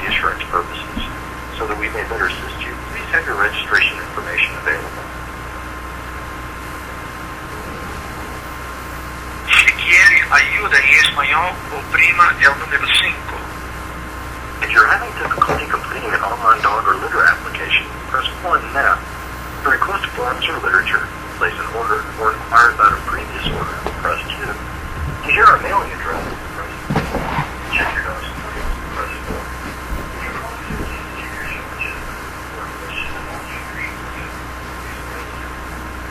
assurance purposes. So that we may better assist you, please have your registration information available. Se quiere ayuda en español, oprima el número 5. If you're having difficulty completing an online dog or litter application, press 1 now. To request forms or literature, place an order, or inquire about a previous order, press 2. To hear our mailing address, press 3. Check your notes, press 4. If you're calling to receive your shortages or a question about your green, please press 2.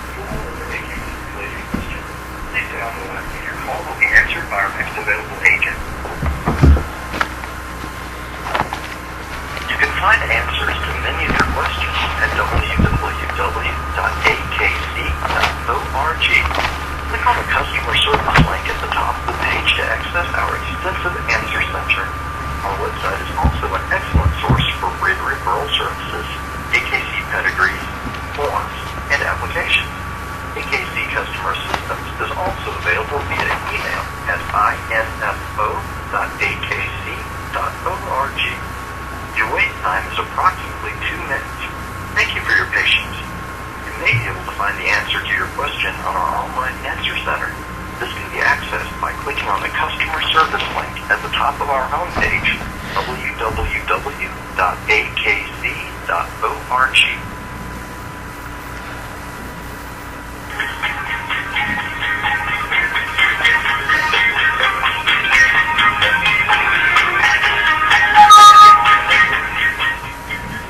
If you want to make a related question, please stay on the line and your call will be answered by our next available agent. You can find answers to many of your questions at www.akc.org. Click on the customer service link at the top of the page to access our extensive answer center. Our website is also an excellent source for written referral services, AKC pedigrees, forms, and applications. AKC Customer Assistance is also available via email at info.akc.org. Your wait time is approximately 2 minutes. Thank you for your patience. You may be able to find the answer to your question on our online answer center. This can be accessed by clicking on the customer service link at the top of our homepage, www.akc.org.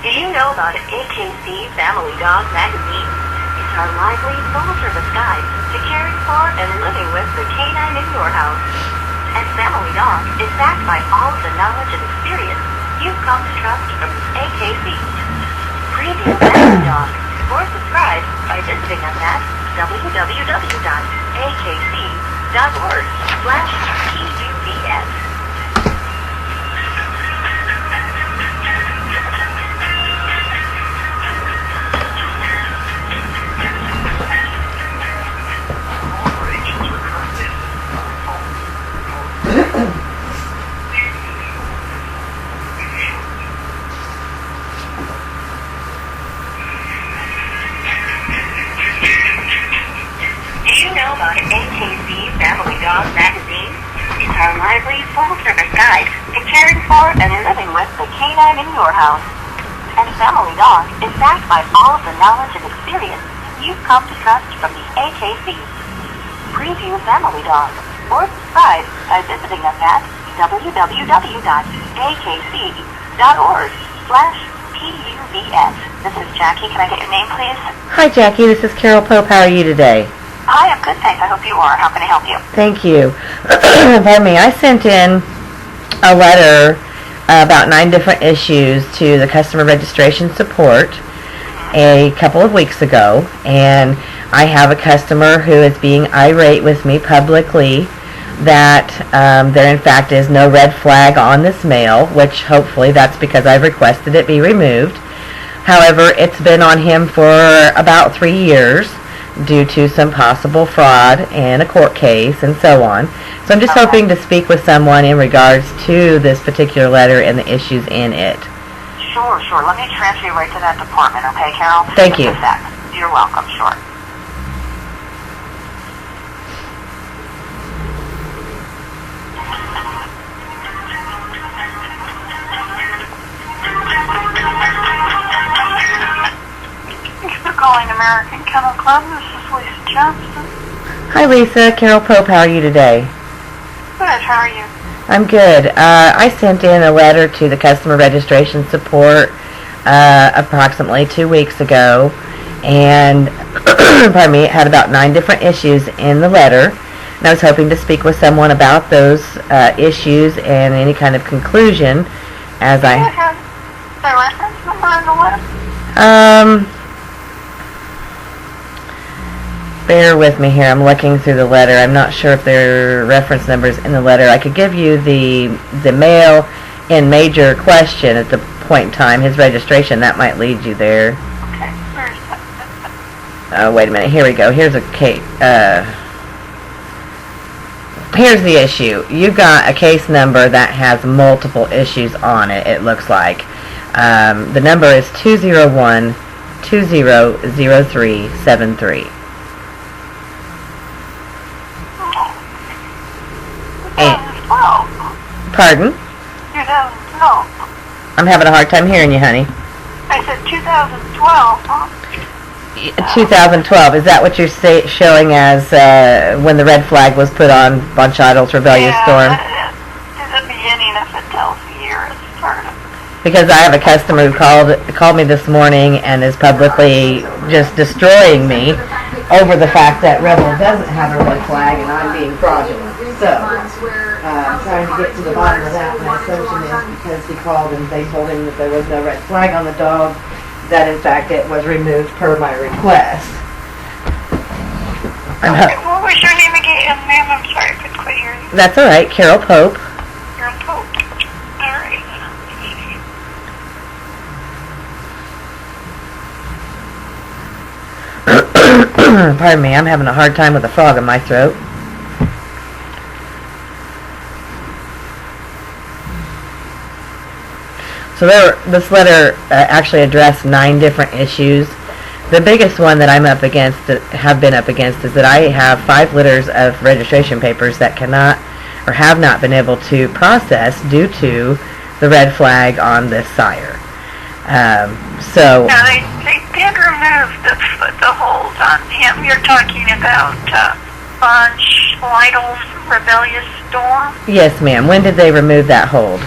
Do you know about AKC Family Dog Magazine? It's our lively, full-service guide to caring for and living with the canine in your house. And Family Dog is backed by all of the knowledge and experience you've come to trust from AKC. Preview Family Dog or subscribe by visiting us at www.akc.org/PUBS. AKC Family Dog Magazine. It's our lively, full-service guide to caring for and living with the canine in your house. And Family Dog is backed by all of the knowledge and experience you've come to trust from the AKC. Preview Family Dog or subscribe by visiting us at www.akc.org/PUBS. This is Jackie. Can I get your name, please? Hi, Jackie. This is Carol Pope. How are you today? Hi, I'm good, thanks. I hope you are. How can I help you? Thank you. Pardon me. I sent in a letter about 9 different issues to the customer registration support a couple of weeks ago, and I have a customer who is being irate with me publicly that there in fact is no red flag on this mail, which hopefully that's because I've requested it be removed. However, it's been on him for about 3 years due to some possible fraud and a court case and so on. So I'm just hoping to speak with someone in regards to this particular letter and the issues in it. Sure. Let me transfer you right to that department, okay, Carol? Thank you. Just a sec. You're welcome, sure. Calling American Kennel Club. This is Lisa Johnson. Hi, Lisa. Carol Pope. How are you today? Good. How are you? I'm good. I sent in a letter to the customer registration support approximately 2 weeks ago, and pardon me, it had about 9 different issues in the letter, and I was hoping to speak with someone about those issues and any kind of conclusion as Do you have the reference number in the letter? Bear with me here. I'm looking through the letter. I'm not sure if there are reference numbers in the letter. I could give you the male in major question at the point in time, his registration. That might lead you there. Okay. Where's that? Oh, wait a minute. Here we go. Here's a case. here's the issue. You've got a case number that has multiple issues on it, it looks like. The number is 201-200373. Pardon? 2012. I'm having a hard time hearing you, honey. I said 2012, huh? 2012. Is that what you're showing as when the red flag was put on Von Scheidl's Rebellious Storm? Yeah, at the beginning if it tells the year it started. Because I have a customer who called me this morning and is publicly just destroying me over the fact that Rebel doesn't have a red flag and I'm being fraudulent. So, trying to get to the bottom of that. My assumption is because he called and they told him that there was no red flag on the dog, that in fact it was removed per my request. What was your name again, ma'am? I'm sorry, I couldn't quite hear you. That's all right, Carol Pope. Carol Pope. All right. Pardon me, I'm having a hard time with a frog in my throat. So this letter actually addressed 9 different issues. The biggest one that I'm up against, have been up against, is that I have 5 litters of registration papers that cannot or have not been able to process due to the red flag on this sire. So Now, they did remove the hold on him. You're talking about Von Scheidl's Rebellious Storm? yes, ma'am. When did they remove that hold?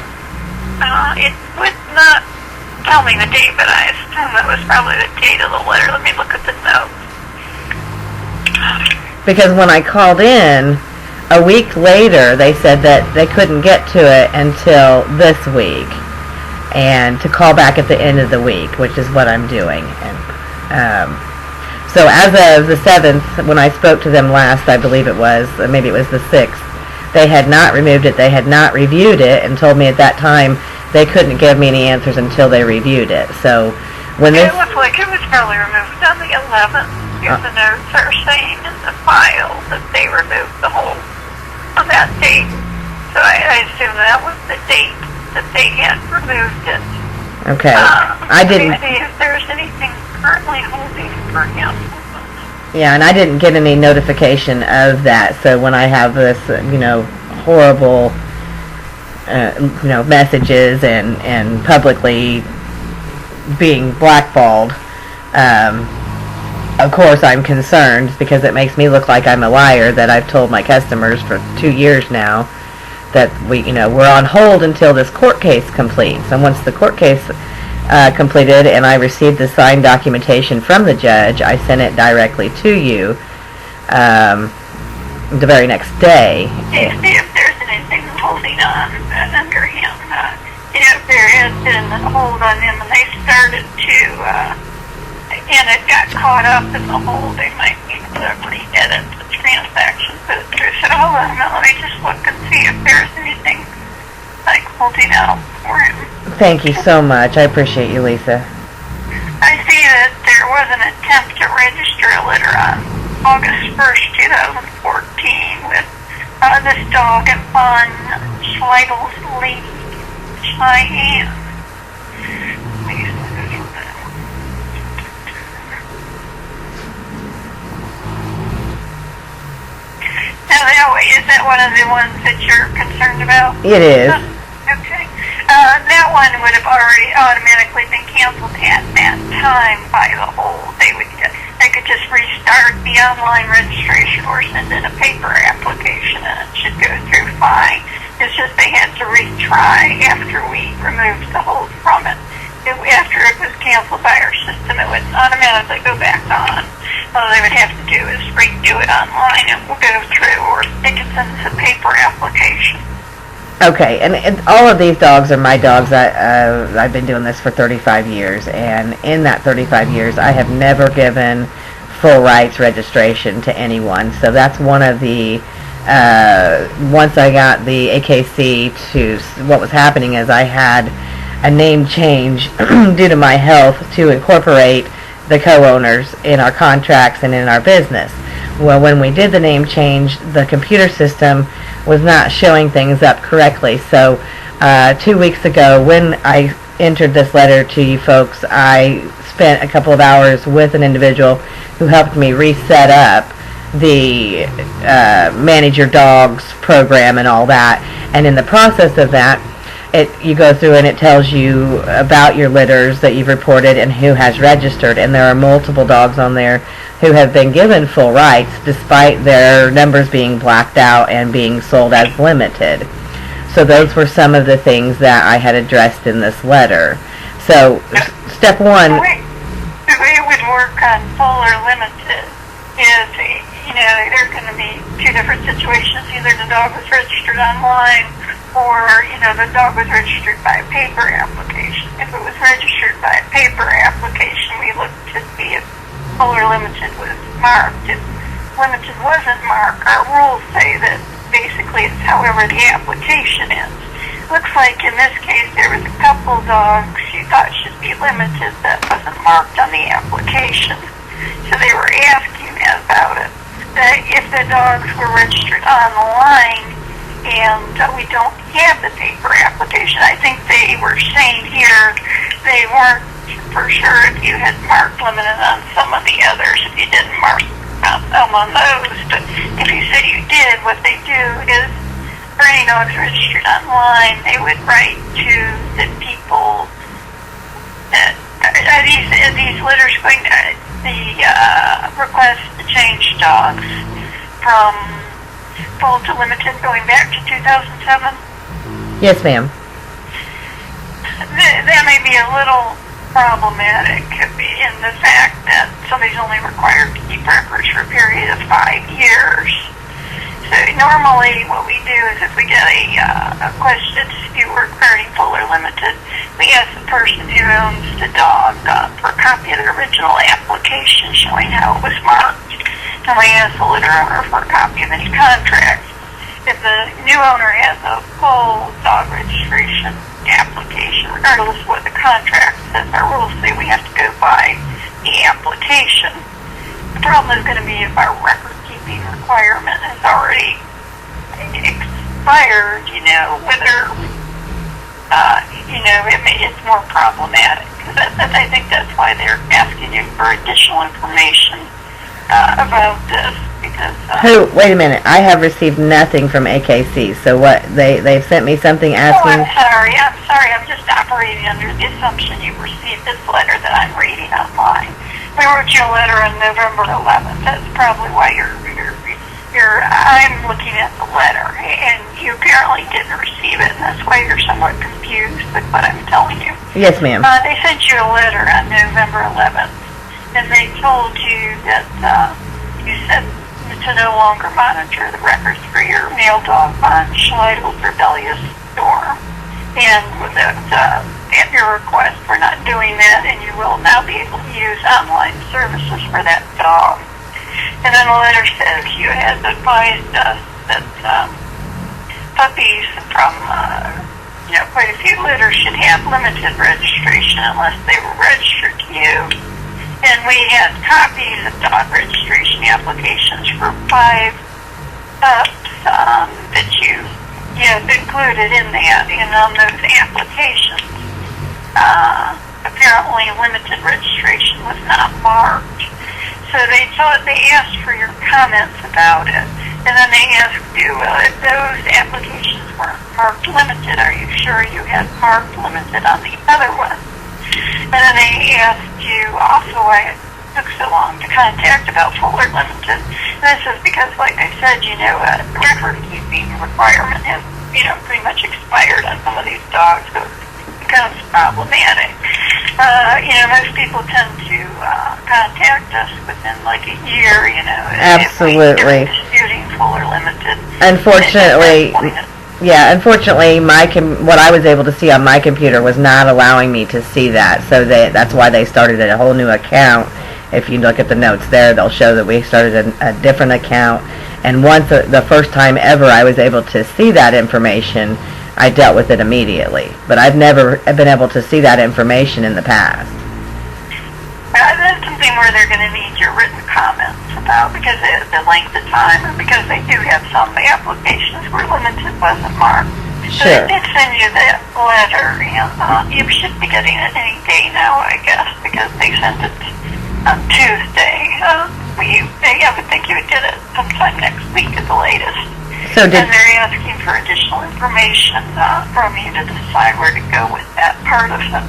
It would not tell me the date, but I assume it was probably the date of the letter. Let me look at the note. Because when I called in a week later, they said that they couldn't get to it until this week, and to call back at the end of the week, which is what I'm doing. And so as of the 7th, when I spoke to them last, I believe it was, maybe it was the 6th, they had not removed it, they had not reviewed it, and told me at that time they couldn't give me any answers until they reviewed it. So when this... It looks like it was probably removed on the 11th. Here's the notes are saying in the file that they removed the hold on that date. So I assume that was the date that they had removed it. Okay. I didn't... Let me see if there's anything currently holding for him. Yeah, and I didn't get any notification of that. So when I have this, horrible, messages and publicly being blackballed, of course I'm concerned because it makes me look like I'm a liar that I've told my customers for 2 years now that we're on hold until this court case completes. And once the court case completed and I received the signed documentation from the judge, I sent it directly to you the very next day. See if there's anything holding on under him. If there has been a hold on him and they started to, and it got caught up in the hold, they might need to re-edit the transaction, put it through. So hold on a minute, let me just look and see if there's anything like holding out for him. Thank you so much. I appreciate you, Lisa. I see that there was an attempt to register a litter on August 1st, 2014 with this dog at Von Scheidl's Lead, Cheyenne. Now, is that one of the ones that you're concerned about? It is. Okay. That one would have already automatically been canceled at that time by the hold. They could just restart the online registration or send in a paper application and it should go through fine. It's just they had to retry after we removed the hold from it. After it was canceled by our system, it would automatically go back on. All they would have to do is redo it online and we'll go through, or they can send us a paper application. Okay, and all of these dogs are my dogs. I've been doing this for 35 years, and in that 35 years, I have never given full rights registration to anyone. So that's one of the, once I got the AKC to, what was happening is I had a name change due to my health to incorporate the co-owners in our contracts and in our business. Well, when we did the name change, the computer system was not showing things up correctly. So 2 weeks ago, when I entered this letter to you folks, I spent a couple of hours with an individual who helped me reset up the Manage Your Dogs program and all that. And in the process of that, you go through and it tells you about your litters that you've reported and who has registered. And there are multiple dogs on there who have been given full rights despite their numbers being blacked out and being sold as limited. So those were some of the things that I had addressed in this letter. So step one. The way it would work on full or limited is, there are going to be two different situations. Either the dog was registered online or, the dog was registered by a paper application. If it was registered by a paper application, we looked to see if full or limited was marked. If limited wasn't marked, our rules say that basically it's however the application is. Looks like in this case there was a couple dogs you thought should be limited that wasn't marked on the application. So they were asking about it. If the dogs were registered online and we don't have the paper application, I think they were saying here they weren't for sure if you had marked limited on some of the others, if you didn't mark some on those. But if you say you did, what they do is for any dogs registered online, they would write to the people that are these litters going to the request to change dogs from full to limited going back to 2007. Yes, ma'am. That may be a little problematic in the fact that somebody's only required to keep records for a period of 5 years. So normally what we do is if we get a question dispute regarding full or limited, we ask the person who owns the dog for a copy of the original application showing how it was marked. And we ask the litter owner for a copy of any contracts. If the new owner has a full dog registration application, regardless of what the contract says, our rules say we have to go by the application. The problem is going to be if our record-keeping requirement has already expired, whether, it's more problematic. I think that's why they're asking you for additional information about this. Because, wait a minute, I have received nothing from AKC, so what, they've sent me something asking... I'm sorry, I'm just operating under the assumption you received this letter that I'm reading online. We wrote you a letter on November 11th, that's probably why I'm looking at the letter, and you apparently didn't receive it, and that's why you're somewhat confused with what I'm telling you. Yes, ma'am. They sent you a letter on November 11th, and they told you that, you said to no longer monitor the records for your male dog on Schleidel's rebellious storm. And at your request, we're not doing that, and you will now be able to use online services for that dog. And then the letter says you had advised us that puppies from quite a few litters should have limited registration unless they were registered to you. And we had copies of dog registration applications for 5 pups that you included in that. And on those applications, apparently limited registration was not marked. So they asked for your comments about it. And then they asked you if those applications weren't marked limited, are you sure you had marked limited on the other one? And then they asked you also why it took so long to contact about full or limited. And this is because, like I said, a record-keeping requirement has, pretty much expired on some of these dogs, so it becomes problematic. Most people tend to contact us within like a year, Absolutely. If we're disputing full or limited. Unfortunately, what I was able to see on my computer was not allowing me to see that, so that's why they started a whole new account. If you look at the notes there, they'll show that we started a different account, and once the first time ever I was able to see that information, I dealt with it immediately. But I've never been able to see that information in the past. That's something where they're going to need your written comments. about because of the length of time and because they do have some applications where limited wasn't marked. So Sure. they did send you that letter, and you should be getting it any day now, I guess, because they sent it on Tuesday. I would think you would get it sometime next week at the latest. So And did they're asking for additional information from you to decide where to go with that part of it.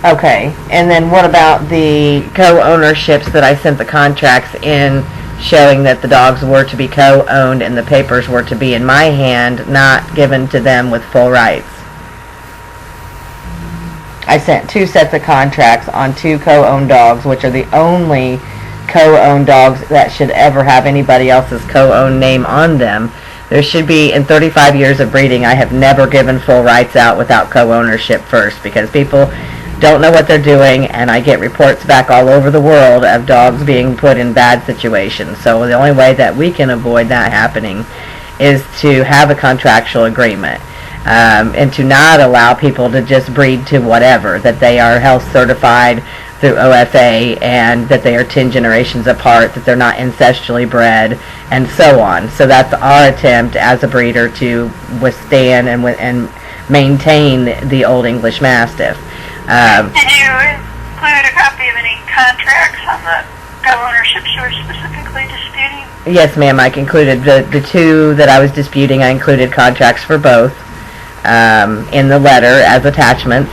okay, and then what about the co-ownerships that I sent the contracts in showing that the dogs were to be co-owned and the papers were to be in my hand, not given to them with full rights? I sent 2 sets of contracts on 2 co-owned dogs, which are the only co-owned dogs that should ever have anybody else's co-owned name on them. There should be, in 35 years of breeding, I have never given full rights out without co-ownership first, because people don't know what they're doing, and I get reports back all over the world of dogs being put in bad situations. So the only way that we can avoid that happening is to have a contractual agreement, and to not allow people to just breed to whatever, that they are health certified through OFA, and that they are 10 generations apart, that they're not ancestrally bred, and so on. So that's our attempt as a breeder to withstand and maintain the Old English Mastiff. Did you include a copy of any contracts on the co-ownerships you were specifically disputing? Yes, ma'am, I included the 2 that I was disputing. I included contracts for both in the letter as attachments.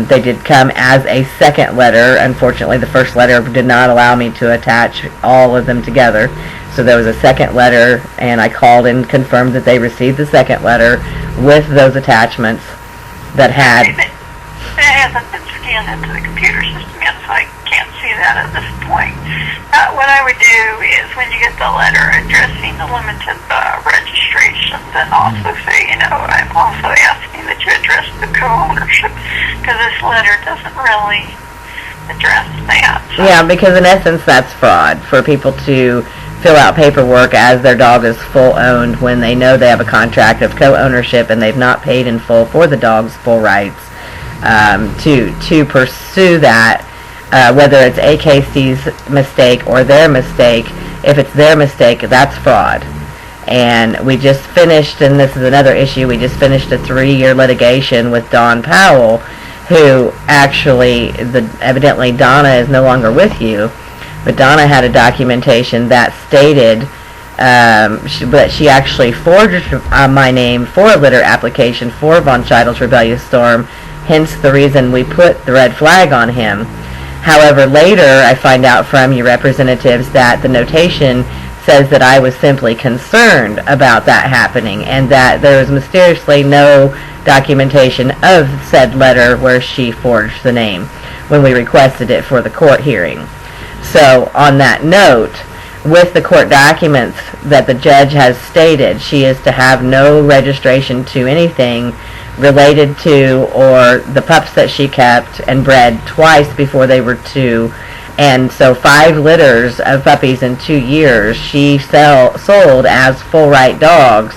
They did come as a second letter. Unfortunately, the first letter did not allow me to attach all of them together. So there was a second letter, and I called and confirmed that they received the second letter with those attachments that had... It hasn't been scanned into the computer system yet, so I can't see that at this point. What I would do is when you get the letter addressing the limited registration, then also say, I'm also asking that you address the co-ownership, because this letter doesn't really address that. So. Yeah, because in essence that's fraud, for people to fill out paperwork as their dog is full owned when they know they have a contract of co-ownership and they've not paid in full for the dog's full rights. To pursue that, whether it's AKC's mistake or their mistake. If it's their mistake, that's fraud. And we just finished, and this is another issue, we just finished a 3-year litigation with Don Powell, who actually, evidently Donna is no longer with you, but Donna had a documentation that stated but she actually forged my name for a litter application for Von Scheidel's Rebellious Storm, hence the reason we put the red flag on him. However, later I find out from your representatives that the notation says that I was simply concerned about that happening, and that there was mysteriously no documentation of said letter where she forged the name when we requested it for the court hearing. So, on that note, with the court documents that the judge has stated, she is to have no registration to anything related to or the pups that she kept and bred twice before they were 2. And so 5 litters of puppies in 2 years she sold as full right dogs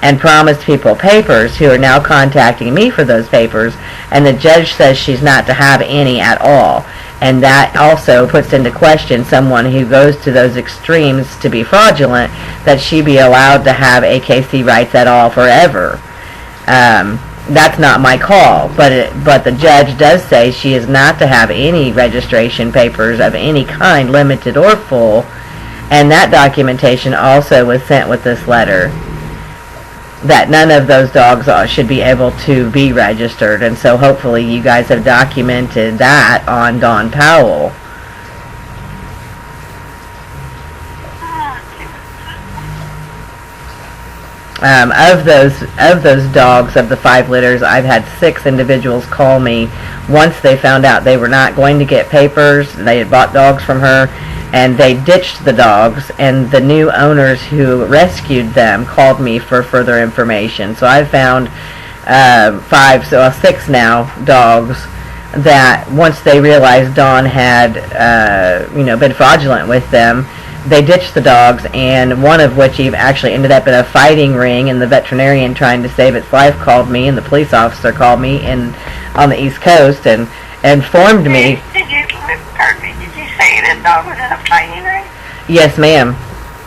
and promised people papers, who are now contacting me for those papers, and the judge says she's not to have any at all. And that also puts into question someone who goes to those extremes to be fraudulent, that she be allowed to have AKC rights at all forever. That's not my call, but the judge does say she is not to have any registration papers of any kind, limited or full, and that documentation also was sent with this letter, that none of those dogs should be able to be registered. And so hopefully you guys have documented that on Don Powell. Of those dogs, of the 5 litters, I've had 6 individuals call me once they found out they were not going to get papers. They had bought dogs from her, and they ditched the dogs, and the new owners who rescued them called me for further information. So I've found 6 now dogs that once they realized Dawn had been fraudulent with them, they ditched the dogs, and one of which actually ended up in a fighting ring, and the veterinarian trying to save its life called me, and the police officer called me on the East Coast and informed me. Did you say that dog was in a fighting ring? Yes, ma'am.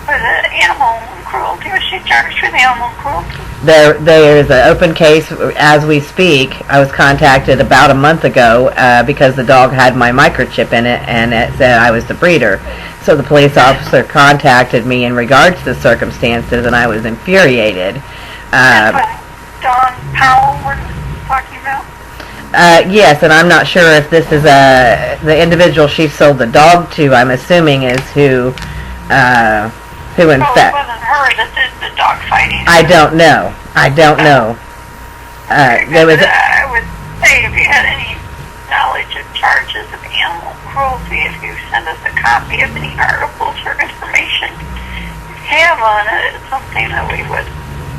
For the animal cruelty. Was she charged with animal cruelty? There is an open case as we speak. I was contacted about a month ago because the dog had my microchip in it, and it said I was the breeder. So the police officer contacted me in regards to the circumstances, and I was infuriated. That's what Don Powell was talking about? Yes, and I'm not sure if this is the individual she sold the dog to. I'm assuming is who in Well, fact. it wasn't her that did the dog fighting. I don't know. There was. I would say if you had any knowledge of charges of animal cruelty, if you send us a copy of any articles or information you have on it, it's something that we would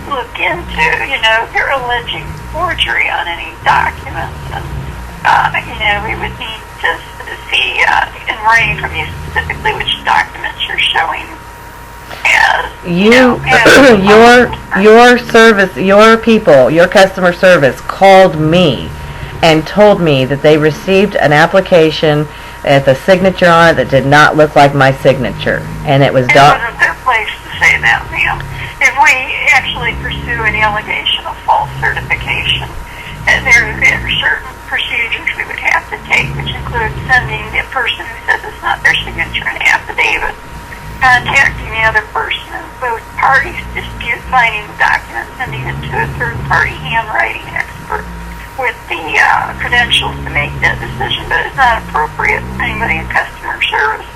look into. You know, if you're alleging forgery on any documents, and we would need to see in writing from you specifically which documents you're showing as your service, your people, your customer service called me and told me that they received an application with a signature on it that did not look like my signature, and it was It wasn't their place to say that, ma'am. If we actually pursue an allegation of false certification, there are certain procedures we would have to take, which include sending the person who says it's not their signature an affidavit, contacting the other person, and both parties dispute signing the document, sending it to a third-party handwriting expert with the credentials to make that decision. But it's not appropriate for anybody in customer service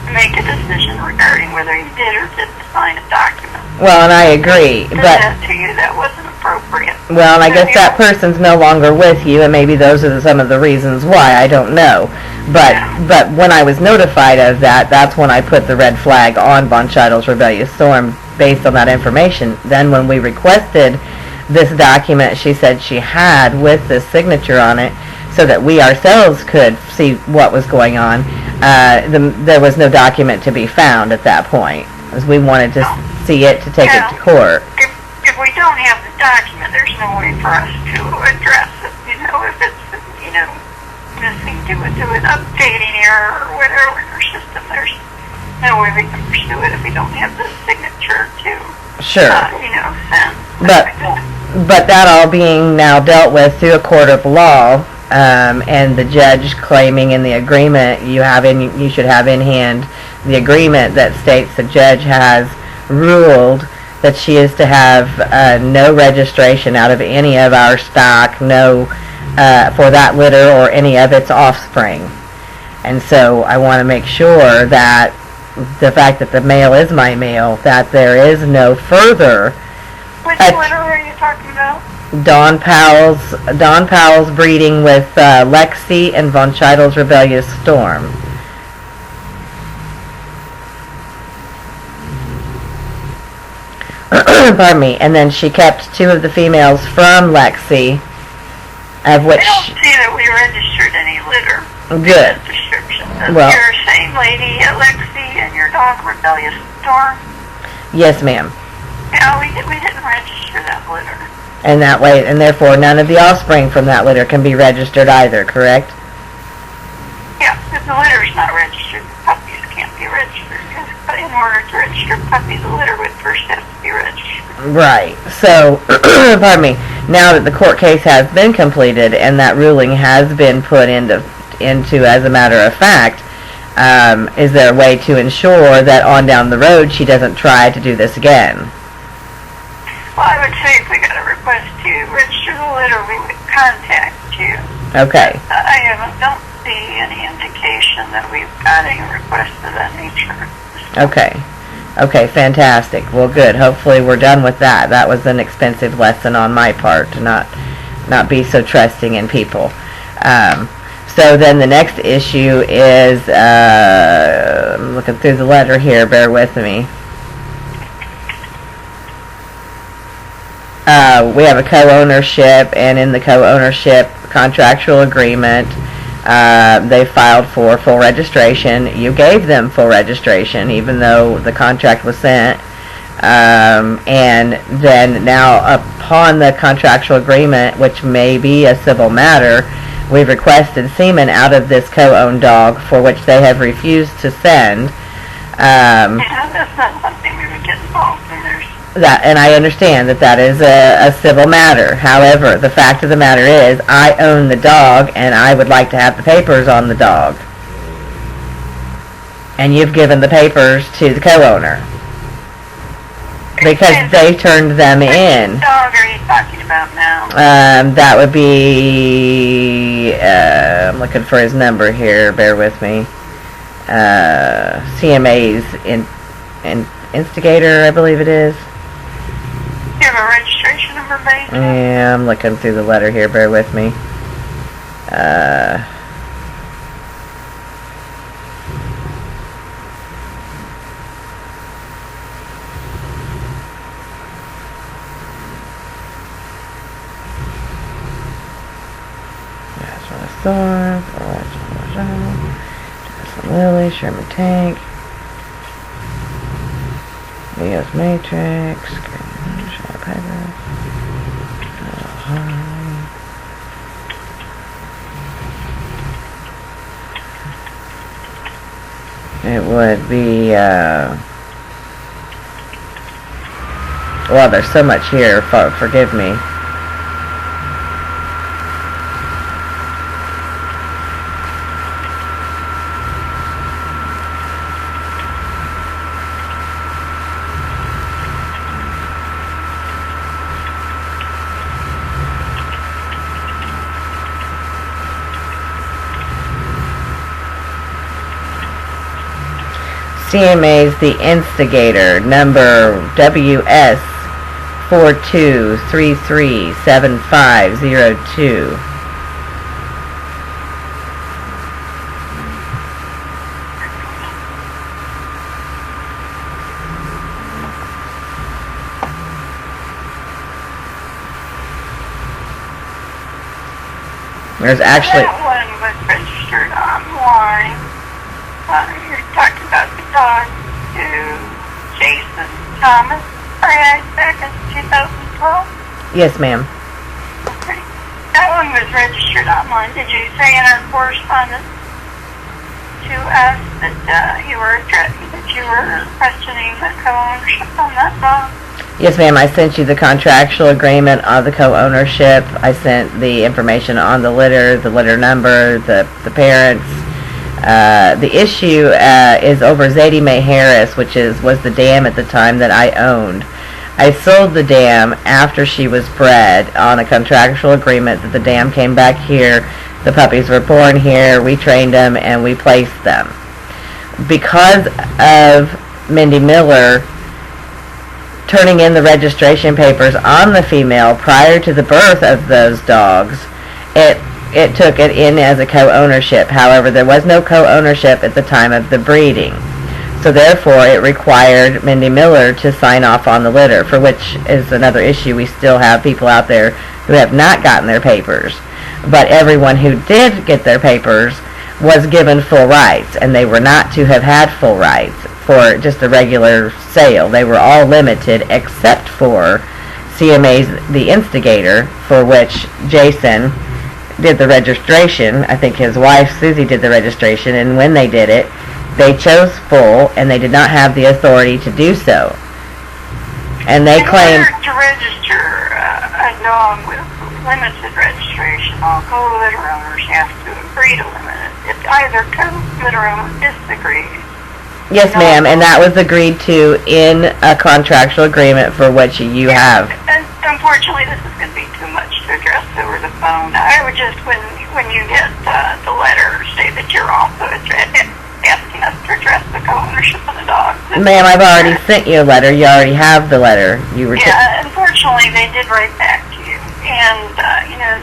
to make a decision regarding whether you did or didn't sign a document. Well, and I agree, but that to you, that wasn't appropriate. well, and I guess that person's no longer with you, and maybe those are some of the reasons why. I don't know. But when I was notified of that, that's when I put the red flag on Von Scheidl's Rebellious Storm based on that information. Then when we requested this document she said she had with this signature on it so that we ourselves could see what was going on, there was no document to be found at that point, as we wanted to see it to take it to court. If we don't have the document, there's no way for us to address it. If it's, missing due to an updating error or whatever in our system, there's no way we can pursue it if we don't have the signature to, Sure. send. But that all being now dealt with through a court of law, and the judge claiming in the agreement you should have in hand the agreement that states the judge has ruled that she is to have no registration out of any of our stock, no for that litter or any of its offspring. And so I want to make sure that the fact that the male is my male, that there is no further. Which litter are you talking about? Don Powell's breeding with Lexi and Von Scheidl's Rebellious Storm. Pardon me. And then she kept two of the females from Lexi, of which... I don't see that we registered any litter. Good. Description. Well, Your same lady, Lexi, and your dog, Rebellious Storm? Yes, ma'am. No, we didn't register that litter. And that way, and therefore none of the offspring from that litter can be registered either, correct? Yeah, if the litter's not registered, the puppies can't be registered. Because in order to register puppies, the litter would first have to be registered. Right. So, pardon me, now that the court case has been completed and that ruling has been put into as a matter of fact, is there a way to ensure that on down the road she doesn't try to do this again? Well, I would say if we got a request to register the litter, we would contact you. Okay. I don't see any indication that we've got any request of that nature. Okay. Okay, fantastic. Well, good. Hopefully we're done with that. That was an expensive lesson on my part to not be so trusting in people. So then the next issue is, I'm looking through the letter here, bear with me. We have a co-ownership, and in the co-ownership contractual agreement, they filed for full registration. You gave them full registration, even though the contract was sent. And then now, upon the contractual agreement, which may be a civil matter, we've requested semen out of this co-owned dog, for which they have refused to send. Yeah, that's not something we would get involved in. And I understand that is a civil matter. However, the fact of the matter is, I own the dog, and I would like to have the papers on the dog. And you've given the papers to the co-owner because they turned them in. Which dog are you talking about now? That would be. I'm looking for his number here. Bear with me. CMA's instigator, I believe it is. Do you have a registration number, babe? Yeah, I'm looking through the letter here. Bear with me. Storm, Lily, Sherman Tank, Leo's Matrix, Shadow Piper, it would be, well, there's so much here, forgive me. CMA's the instigator, number WS 42337502. There's actually... That one was registered online. You're talking about the dog to Jason Thomas, right back in 2012? Yes, ma'am. Okay. That one was registered online. Did you say in our correspondence to us that you were questioning the co-ownership on that dog? Yes, ma'am. I sent you the contractual agreement of the co-ownership. I sent the information on the litter number, the parents. The issue is over Zadie Mae Harris, which was the dam at the time that I owned. I sold the dam after she was bred on a contractual agreement that the dam came back here, the puppies were born here, we trained them, and we placed them. Because of Mindy Miller turning in the registration papers on the female prior to the birth of those dogs, it took it in as a co-ownership. However, there was no co-ownership at the time of the breeding. So therefore, it required Mindy Miller to sign off on the litter, for which is another issue. We still have people out there who have not gotten their papers. But everyone who did get their papers was given full rights, and they were not to have had full rights for just a regular sale. They were all limited except for CMA's the instigator, for which Jason did the registration. I think his wife Susie did the registration, and when they did it, they chose full, and they did not have the authority to do so. And they claimed to register a dog with limited registration, all co-litter owners have to agree to limit it. If either co-litter owner disagrees. Yes, ma'am, and that was agreed to in a contractual agreement for which you have. And unfortunately, this is going to be too much to address over the phone. I would just, when you get the letter, say that you're also asking us to address the co-ownership of the dog. Ma'am, I've already sent you a letter. You already have the letter. Yeah, unfortunately, they did write back to you. And,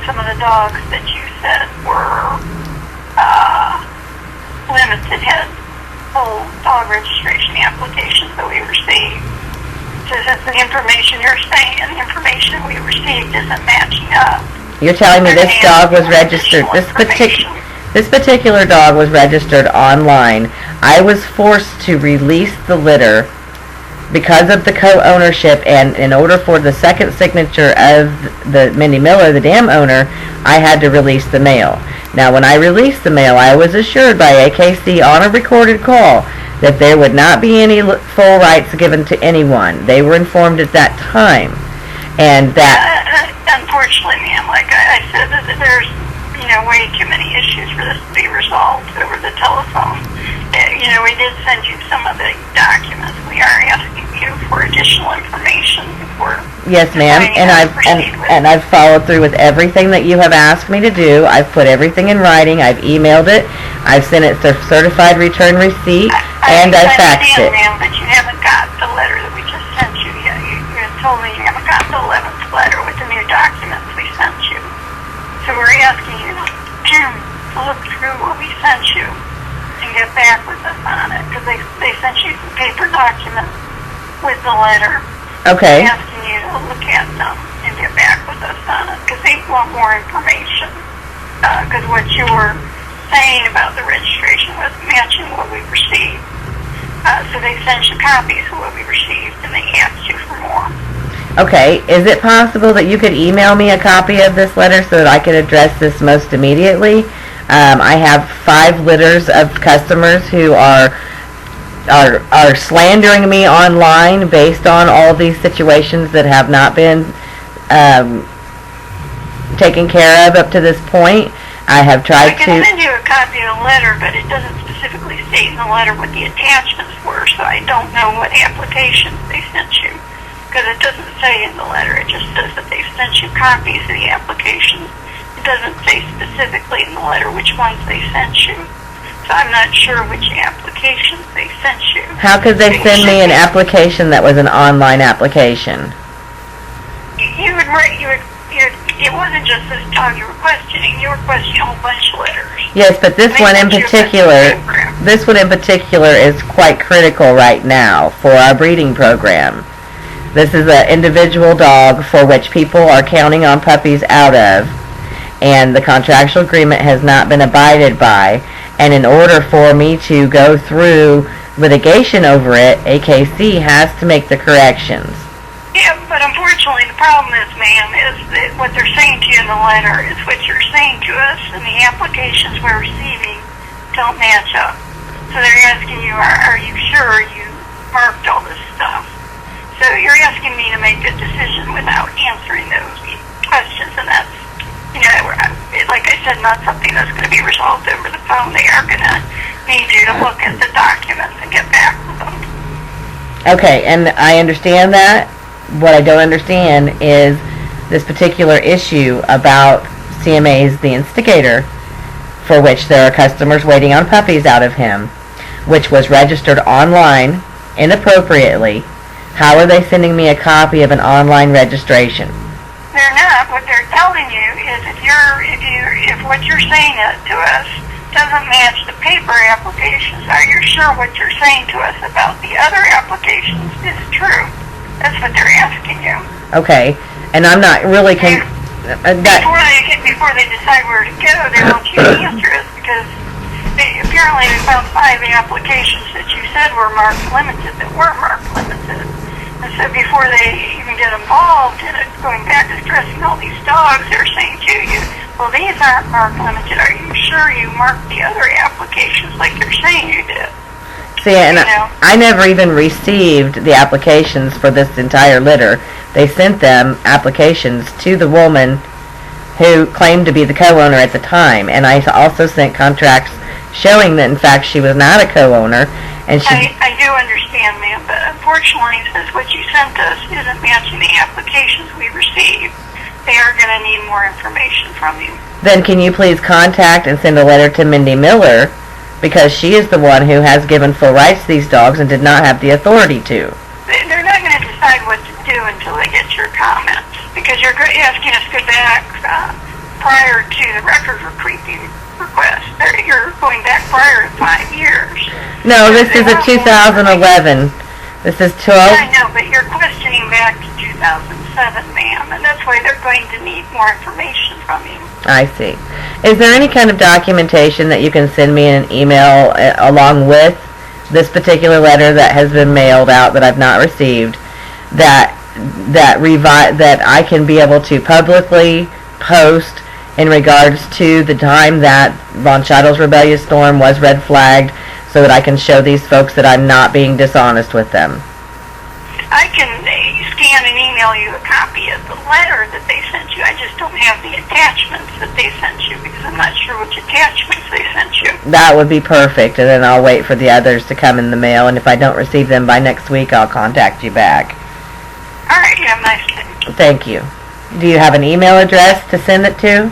some of the dogs that you said were limited had full dog registration applications that we received. So the information you're saying and the information we received isn't matching up. You're telling me this dog was registered, this particular dog was registered online. I was forced to release the litter because of the co-ownership, and in order for the second signature of the Mindy Miller, the dam owner, I had to release the male. Now, when I released the male, I was assured by AKC on a recorded call that there would not be any full rights given to anyone. They were informed at that time, and that Unfortunately, ma'am, like I said, that there's way too many issues for this to be resolved over the telephone. We did send you some of the documents. We are asking you for additional information before. Yes, ma'am, and I've followed through with everything that you have asked me to do. I've put everything in writing. I've emailed it. I've sent it to certified return receipt, and I've faxed it. I understand, ma'am, but you haven't got the letter that we just sent you yet. You told me you haven't got the 11th letter with the new documents we sent you. So we're asking you to look through what we sent you and get back with us on it, because they sent you some paper documents with the letter. Okay. We're asking you to look at them and get back with us on it, because they want more information. Because what you were saying about the registration was matching what we received. So they sent you copies of what we received, and they asked you for more. Okay, is it possible that you could email me a copy of this letter so that I could address this most immediately? I have 5 litters of customers who are slandering me online based on all of these situations that have not been taken care of up to this point. I have tried to... I can send you a copy of the letter, but it doesn't specifically state in the letter what the attachments were, so I don't know what applications they sent you. Because it doesn't say in the letter, it just says that they sent you copies of the applications. It doesn't say specifically in the letter which ones they sent you. So I'm not sure which applications they sent you. How could they send me an application that was an online application? It wasn't just this dog you were questioning. You were questioning a whole bunch of letters. Yes, but this one in particular is quite critical right now for our breeding program. This is an individual dog for which people are counting on puppies out of, and the contractual agreement has not been abided by. And in order for me to go through litigation over it, AKC has to make the corrections. Yeah, but unfortunately the problem is, ma'am, is that what they're saying to you in the letter is what you're saying to us, and the applications we're receiving don't match up. So they're asking you, are you sure you marked all this stuff? So you're asking me to make a decision without answering those questions, and that's, like I said, not something that's going to be resolved over the phone. They are going to need you to look at the documents and get back with them. Okay, and I understand that. What I don't understand is this particular issue about CMA's the instigator, for which there are customers waiting on puppies out of him, which was registered online inappropriately. How are they sending me a copy of an online registration? They're not. What they're telling you is if what you're saying to us doesn't match the paper applications, are you sure what you're saying to us about the other applications is true? That's what they're asking you. Okay, and I'm not really before they decide where to go, they want you to answer us, because apparently they found 5 applications that you said were marked limited that weren't marked limited. And so before they even get involved in it, going back and addressing all these dogs, they're saying to you, well, these aren't marked limited. Are you sure you marked the other applications like you're saying you did? See, and I never even received the applications for this entire litter. They sent them applications to the woman who claimed to be the co-owner at the time, and I also sent contracts showing that, in fact, she was not a co-owner. And I do understand, ma'am, but unfortunately, since what you sent us isn't matching the applications we received, they are going to need more information from you. Then can you please contact and send a letter to Mindy Miller, because she is the one who has given full rights to these dogs and did not have the authority to. They're not going to decide what to do until they get your comments, because you're asking us to go back prior to the record retrieving request. You're going back prior to 5 years. No, this is a 2011. This is 12. I know, but you're questioning back to 2007, ma'am, and that's why they're going to need more information from you. I see. Is there any kind of documentation that you can send me in an email along with this particular letter that has been mailed out that I've not received, that I can be able to publicly post in regards to the time that Von Scheidl's Rebellious Storm was red flagged, so that I can show these folks that I'm not being dishonest with them? I can scan and email you a copy of the letter that they sent you. I just don't have the attachments that they sent you because I'm not sure which attachments they sent you. That would be perfect, and then I'll wait for the others to come in the mail, and if I don't receive them by next week, I'll contact you back. All right, you have a nice day. Thank you. Do you have an email address to send it to?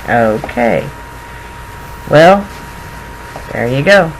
Okay. Well, there you go.